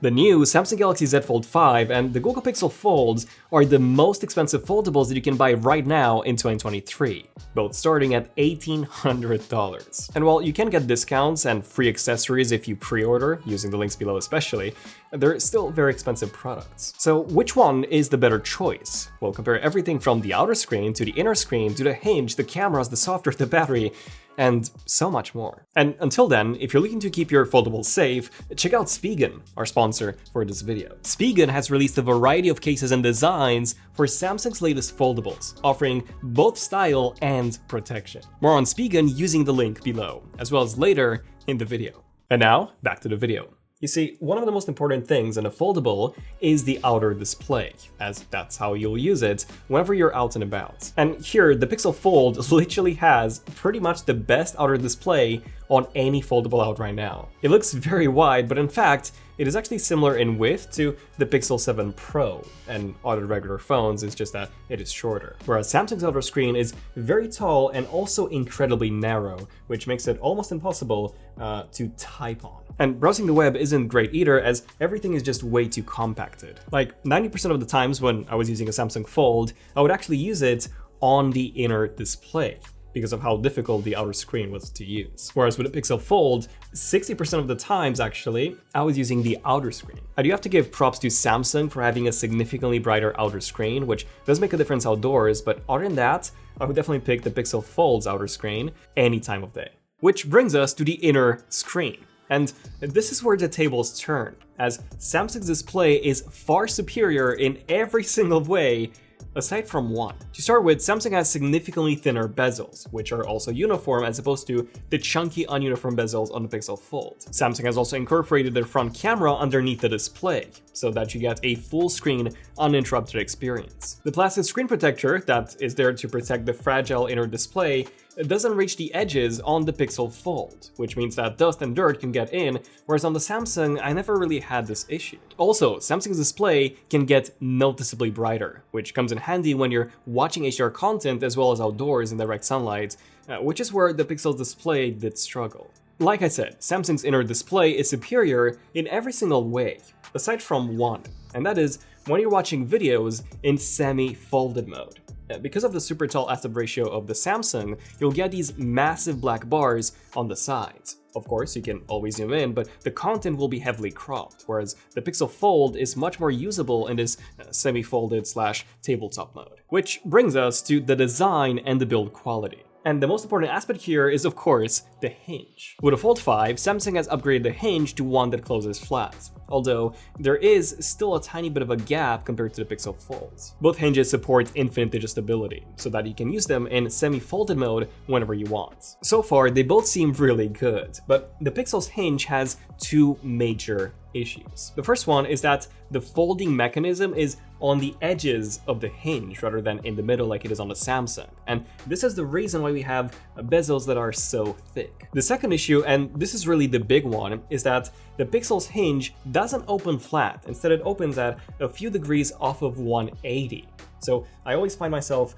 The new Samsung Galaxy Z Fold 5 and the Google Pixel Folds are the most expensive foldables that you can buy right now in 2023, both starting at $1,800. And while you can get discounts and free accessories if you pre-order, using the links below especially, they're still very expensive products. So which one is the better choice? We'll compare everything from the outer screen to the inner screen to the hinge, the cameras, the software, the battery, and so much more. And until then, if you're looking to keep your foldables safe, check out Spigen, our sponsor for this video. Spigen has released a variety of cases and designs for Samsung's latest foldables, offering both style and protection. More on Spigen using the link below, as well as later in the video. And now, back to the video. You see, one of the most important things in a foldable is the outer display, as that's how you'll use it whenever you're out and about. And here, the Pixel Fold literally has pretty much the best outer display on any foldable out right now. It looks very wide, but in fact, it is actually similar in width to the Pixel 7 Pro and other regular phones, it's just that it is shorter. Whereas Samsung's outer screen is very tall and also incredibly narrow, which makes it almost impossible to type on. And browsing the web isn't great either, as everything is just way too compacted. Like 90% of the times when I was using a Samsung Fold, I would actually use it on the inner display, because of how difficult the outer screen was to use. Whereas with the Pixel Fold, 60% of the times actually, I was using the outer screen. I do have to give props to Samsung for having a significantly brighter outer screen, which does make a difference outdoors, but other than that, I would definitely pick the Pixel Fold's outer screen any time of day. Which brings us to the inner screen. And this is where the tables turn, as Samsung's display is far superior in every single way, aside from one. To start with, Samsung has significantly thinner bezels, which are also uniform as opposed to the chunky ununiform bezels on the Pixel Fold. Samsung has also incorporated their front camera underneath the display, so that you get a full screen uninterrupted experience. The plastic screen protector that is there to protect the fragile inner display doesn't reach the edges on the Pixel Fold, which means that dust and dirt can get in, whereas on the Samsung, I never really had this issue. Also, Samsung's display can get noticeably brighter, which comes in handy when you're watching HDR content as well as outdoors in direct sunlight, which is where the Pixel's display did struggle. Like I said, Samsung's inner display is superior in every single way, aside from one, and that is when you're watching videos in semi-folded mode. Because of the super tall aspect ratio of the Samsung, you'll get these massive black bars on the sides. Of course, you can always zoom in, but the content will be heavily cropped, whereas the Pixel Fold is much more usable in this semi-folded / tabletop mode. Which brings us to the design and the build quality. And the most important aspect here is, of course, the hinge. With the Fold 5, Samsung has upgraded the hinge to one that closes flat, although there is still a tiny bit of a gap compared to the Pixel Folds. Both hinges support infinite digestibility, so that you can use them in semi-folded mode whenever you want. So far, they both seem really good, but the Pixel's hinge has two major issues. The first one is that the folding mechanism is on the edges of the hinge rather than in the middle like it is on the Samsung, and this is the reason why we have bezels that are so thick. The second issue, and this is really the big one, is that the Pixel's hinge doesn't open flat. Instead, it opens at a few degrees off of 180. So I always find myself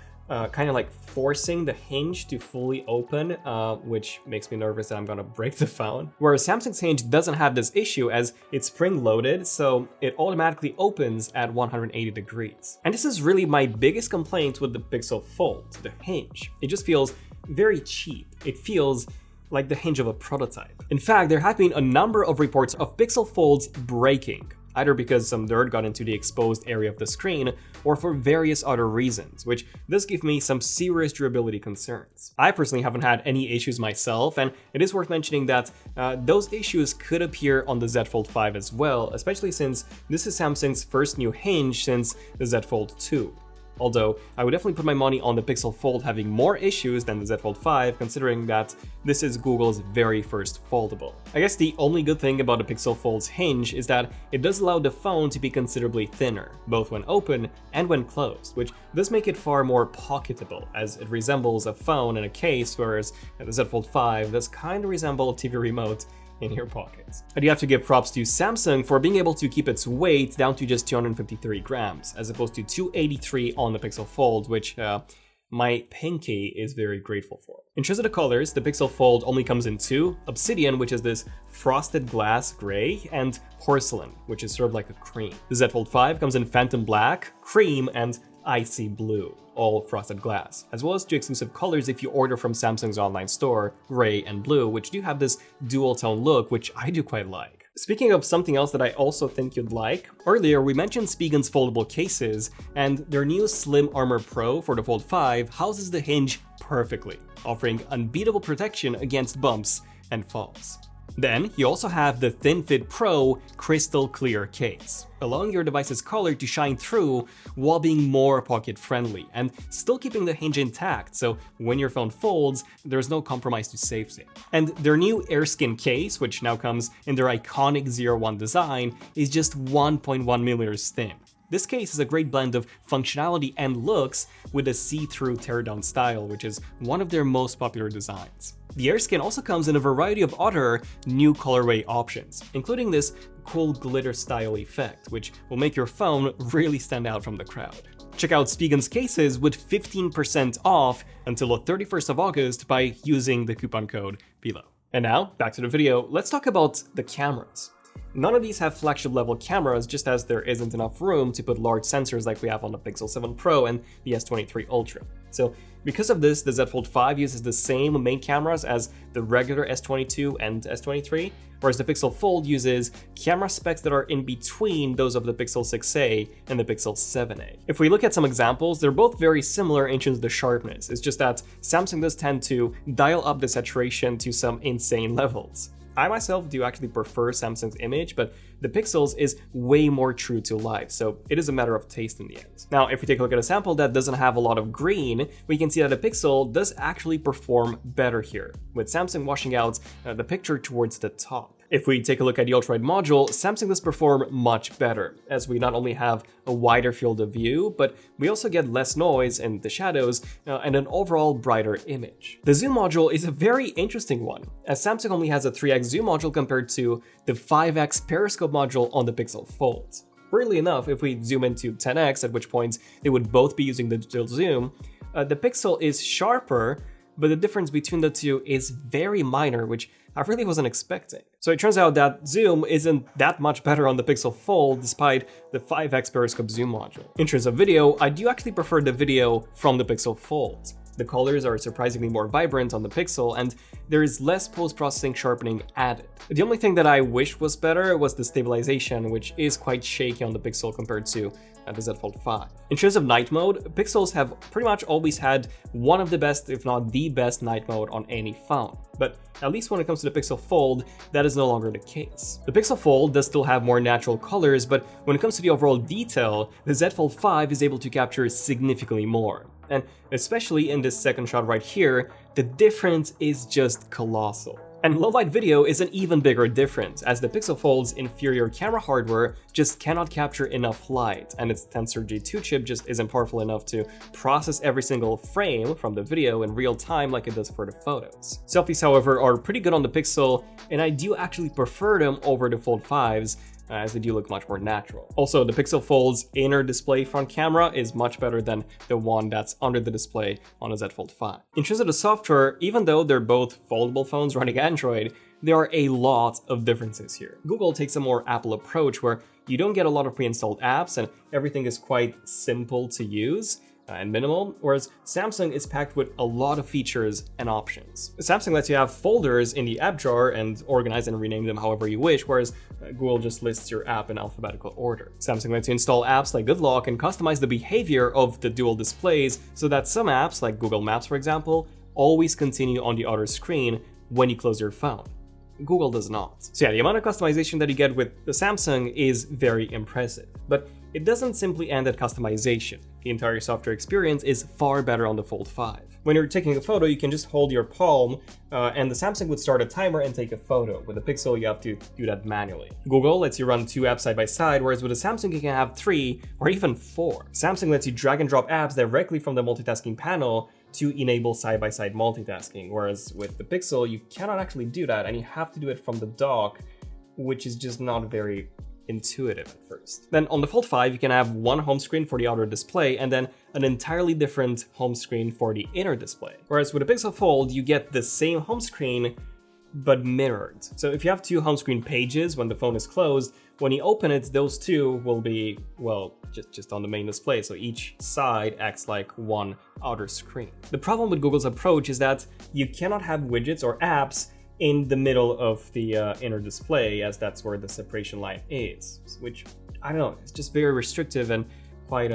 kind of like forcing the hinge to fully open, which makes me nervous that I'm gonna break the phone. Whereas Samsung's hinge doesn't have this issue as it's spring-loaded, so it automatically opens at 180 degrees. And this is really my biggest complaint with the Pixel Fold, the hinge. It just feels very cheap. It feels like the hinge of a prototype. In fact, there have been a number of reports of Pixel Folds breaking, either because some dirt got into the exposed area of the screen or for various other reasons, which does give me some serious durability concerns. I personally haven't had any issues myself, and it is worth mentioning that those issues could appear on the Z Fold 5 as well, especially since this is Samsung's first new hinge since the Z Fold 2. Although, I would definitely put my money on the Pixel Fold having more issues than the Z Fold 5, considering that this is Google's very first foldable. I guess the only good thing about the Pixel Fold's hinge is that it does allow the phone to be considerably thinner, both when open and when closed, which does make it far more pocketable, as it resembles a phone in a case, whereas the Z Fold 5 does kind of resemble a TV remote in your pockets. And you have to give props to Samsung for being able to keep its weight down to just 253 grams, as opposed to 283 on the Pixel Fold, which my pinky is very grateful for. In terms of the colors, the Pixel Fold only comes in two: Obsidian, which is this frosted glass gray, and Porcelain, which is sort of like a cream. The Z Fold 5 comes in Phantom Black, Cream, and Icy Blue, all frosted glass, as well as two exclusive colors if you order from Samsung's online store, gray and blue, which do have this dual tone look, which I do quite like. Speaking of something else that I also think you'd like, earlier we mentioned Spigen's foldable cases, and their new Slim Armor Pro for the Fold 5 houses the hinge perfectly, offering unbeatable protection against bumps and falls. Then, you also have the ThinFit Pro crystal clear case, allowing your device's color to shine through while being more pocket-friendly, and still keeping the hinge intact, so when your phone folds, there's no compromise to safety. And their new AirSkin case, which now comes in their iconic 01 design, is just 1.1 millimeters thin. This case is a great blend of functionality and looks with a see-through teardown style, which is one of their most popular designs. The AirSkin also comes in a variety of other new colorway options, including this cool glitter style effect, which will make your phone really stand out from the crowd. Check out Spigen's cases with 15% off until the 31st of August by using the coupon code below. And now, back to the video, let's talk about the cameras. None of these have flagship level cameras, just as there isn't enough room to put large sensors like we have on the Pixel 7 Pro and the S23 Ultra. So because of this, the Z Fold 5 uses the same main cameras as the regular S22 and S23, whereas the Pixel Fold uses camera specs that are in between those of the Pixel 6a and the Pixel 7a. If we look at some examples, they're both very similar in terms of the sharpness. It's just that Samsung does tend to dial up the saturation to some insane levels. I myself do actually prefer Samsung's image, but the Pixel's is way more true to life, so it is a matter of taste in the end. Now, if we take a look at a sample that doesn't have a lot of green, we can see that the Pixel does actually perform better here, with Samsung washing out the picture towards the top. If we take a look at the ultra-wide module, Samsung does perform much better, as we not only have a wider field of view, but we also get less noise in the shadows and an overall brighter image. The zoom module is a very interesting one, as Samsung only has a 3x zoom module compared to the 5x periscope module on the Pixel Fold. Weirdly enough, if we zoom into 10x, at which point they would both be using the digital zoom, the Pixel is sharper, but the difference between the two is very minor, which I really wasn't expecting. So it turns out that zoom isn't that much better on the Pixel Fold despite the 5x periscope zoom module. In terms of video, I do actually prefer the video from the Pixel Fold. The colors are surprisingly more vibrant on the Pixel, and there is less post-processing sharpening added. The only thing that I wish was better was the stabilization, which is quite shaky on the Pixel compared to the Z Fold 5. In terms of night mode, Pixels have pretty much always had one of the best, if not the best, night mode on any phone. But at least when it comes to the Pixel Fold, that is no longer the case. The Pixel Fold does still have more natural colors, but when it comes to the overall detail, the Z Fold 5 is able to capture significantly more. And especially in this second shot right here, the difference is just colossal. And low-light video is an even bigger difference, as the Pixel Fold's inferior camera hardware just cannot capture enough light, and its Tensor G2 chip just isn't powerful enough to process every single frame from the video in real time like it does for the photos. Selfies, however, are pretty good on the Pixel, and I do actually prefer them over the Fold 5s, as they do look much more natural. Also, the Pixel Fold's inner display front camera is much better than the one that's under the display on the Z Fold 5. In terms of the software, even though they're both foldable phones running Android, there are a lot of differences here. Google takes a more Apple approach where you don't get a lot of pre-installed apps and everything is quite simple to use and minimal, whereas Samsung is packed with a lot of features and options. Samsung lets you have folders in the app drawer and organize and rename them however you wish, whereas Google just lists your app in alphabetical order. Samsung lets you install apps like GoodLock and customize the behavior of the dual displays so that some apps, like Google Maps for example, always continue on the other screen when you close your phone. Google does not. So yeah, the amount of customization that you get with the Samsung is very impressive, but it doesn't simply end at customization. The entire software experience is far better on the Fold 5. When you're taking a photo, you can just hold your palm and the Samsung would start a timer and take a photo. With the Pixel, you have to do that manually. Google lets you run 2 apps side by side, whereas with the Samsung, you can have 3 or even 4. Samsung lets you drag and drop apps directly from the multitasking panel to enable side-by-side multitasking, whereas with the Pixel, you cannot actually do that and you have to do it from the dock, which is just not very intuitive at first. Then on the Fold 5, you can have one home screen for the outer display and then an entirely different home screen for the inner display. Whereas with the Pixel Fold, you get the same home screen but mirrored. So if you have two home screen pages when the phone is closed, when you open it, those two will be, well, just on the main display. So each side acts like one outer screen. The problem with Google's approach is that you cannot have widgets or apps in the middle of the inner display, as that's where the separation line is, which, I don't know, it's just very restrictive and quite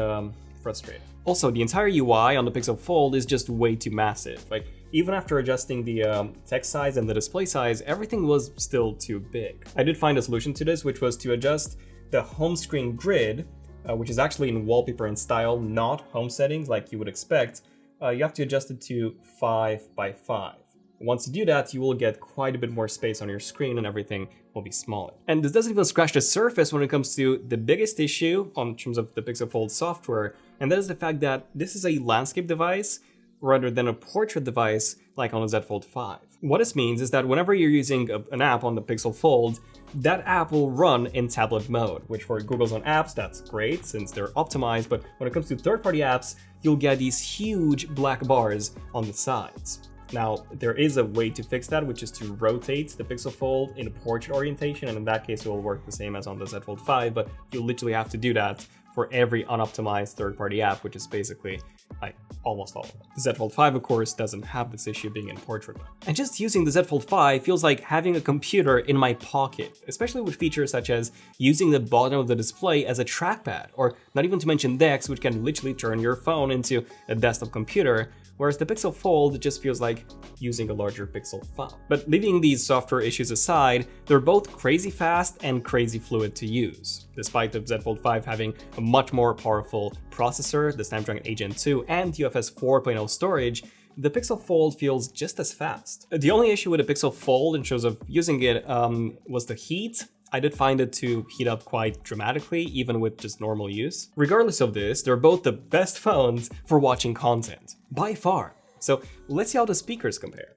frustrating. Also, the entire UI on the Pixel Fold is just way too massive. Like, even after adjusting the text size and the display size, everything was still too big. I did find a solution to this, which was to adjust the home screen grid, which is actually in wallpaper and style, not home settings like you would expect. You have to adjust it to 5 by 5. Once you do that, you will get quite a bit more space on your screen and everything will be smaller. And this doesn't even scratch the surface when it comes to the biggest issue in terms of the Pixel Fold software, and that is the fact that this is a landscape device rather than a portrait device like on the Z Fold 5. What this means is that whenever you're using an app on the Pixel Fold, that app will run in tablet mode, which for Google's own apps, that's great since they're optimized, but when it comes to third-party apps, you'll get these huge black bars on the sides. Now, there is a way to fix that, which is to rotate the Pixel Fold in a portrait orientation, and in that case, it will work the same as on the Z Fold 5, but you literally have to do that for every unoptimized third-party app, which is basically like almost all of them. The Z Fold 5, of course, doesn't have this issue being in portrait mode. And just using the Z Fold 5 feels like having a computer in my pocket, especially with features such as using the bottom of the display as a trackpad, or not even to mention DeX, which can literally turn your phone into a desktop computer, whereas the Pixel Fold just feels like using a larger Pixel phone. But leaving these software issues aside, they're both crazy fast and crazy fluid to use. Despite the Z Fold 5 having a much more powerful processor, the Snapdragon 8 Gen 2, and UFS 4.0 storage, the Pixel Fold feels just as fast. The only issue with the Pixel Fold in terms of using it was the heat. I did find it to heat up quite dramatically, even with just normal use. Regardless of this, they're both the best phones for watching content, by far. So let's see how the speakers compare.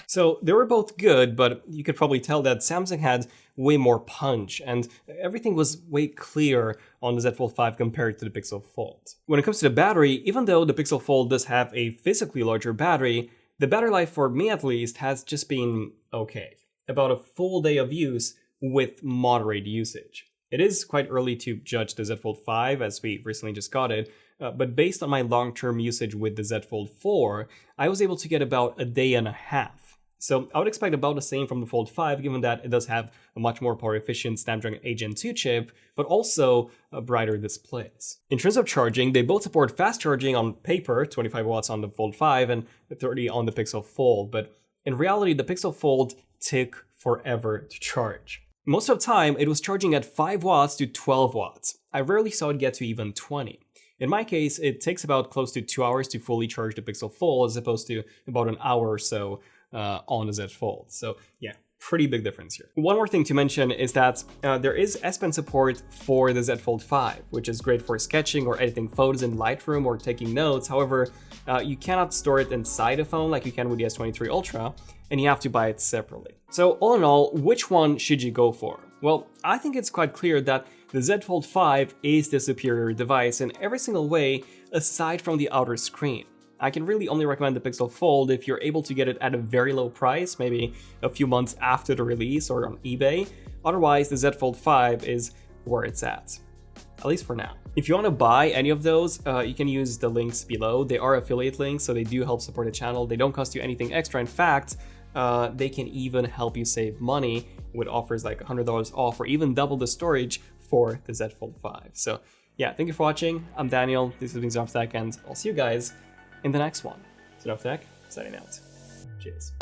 So they were both good, but you could probably tell that Samsung had way more punch and everything was way clearer on the Z Fold 5 compared to the Pixel Fold. When it comes to the battery, even though the Pixel Fold does have a physically larger battery, the battery life for me at least has just been okay. About a full day of use with moderate usage. It is quite early to judge the Z Fold 5 as we recently just got it, but based on my long-term usage with the Z Fold 4, I was able to get about a day and a half. So I would expect about the same from the Fold 5, given that it does have a much more power-efficient Snapdragon 8 Gen 2 chip, but also brighter displays. In terms of charging, they both support fast charging on paper, 25 watts on the Fold 5 and 30 on the Pixel Fold, but in reality, the Pixel Fold took forever to charge. Most of the time, it was charging at 5 watts to 12 watts. I rarely saw it get to even 20. In my case, it takes about close to 2 hours to fully charge the Pixel Fold, as opposed to about an hour or so on the Z Fold. So yeah, pretty big difference here. One more thing to mention is that there is S Pen support for the Z Fold 5, which is great for sketching or editing photos in Lightroom or taking notes. However, you cannot store it inside a phone like you can with the S23 Ultra, and you have to buy it separately. So all in all, which one should you go for? Well, I think it's quite clear that the Z Fold 5 is the superior device in every single way aside from the outer screen. I can really only recommend the Pixel Fold if you're able to get it at a very low price, maybe a few months after the release or on eBay. Otherwise, the Z Fold 5 is where it's at least for now. If you want to buy any of those, you can use the links below. They are affiliate links, so they do help support the channel. They don't cost you anything extra. In fact, they can even help you save money with offers like $100 off or even double the storage for the Z Fold 5. So yeah, thank you for watching. I'm Daniel, this has been ZONEofTECH, and I'll see you guys in the next one. ZONEofTECH, signing out. Cheers.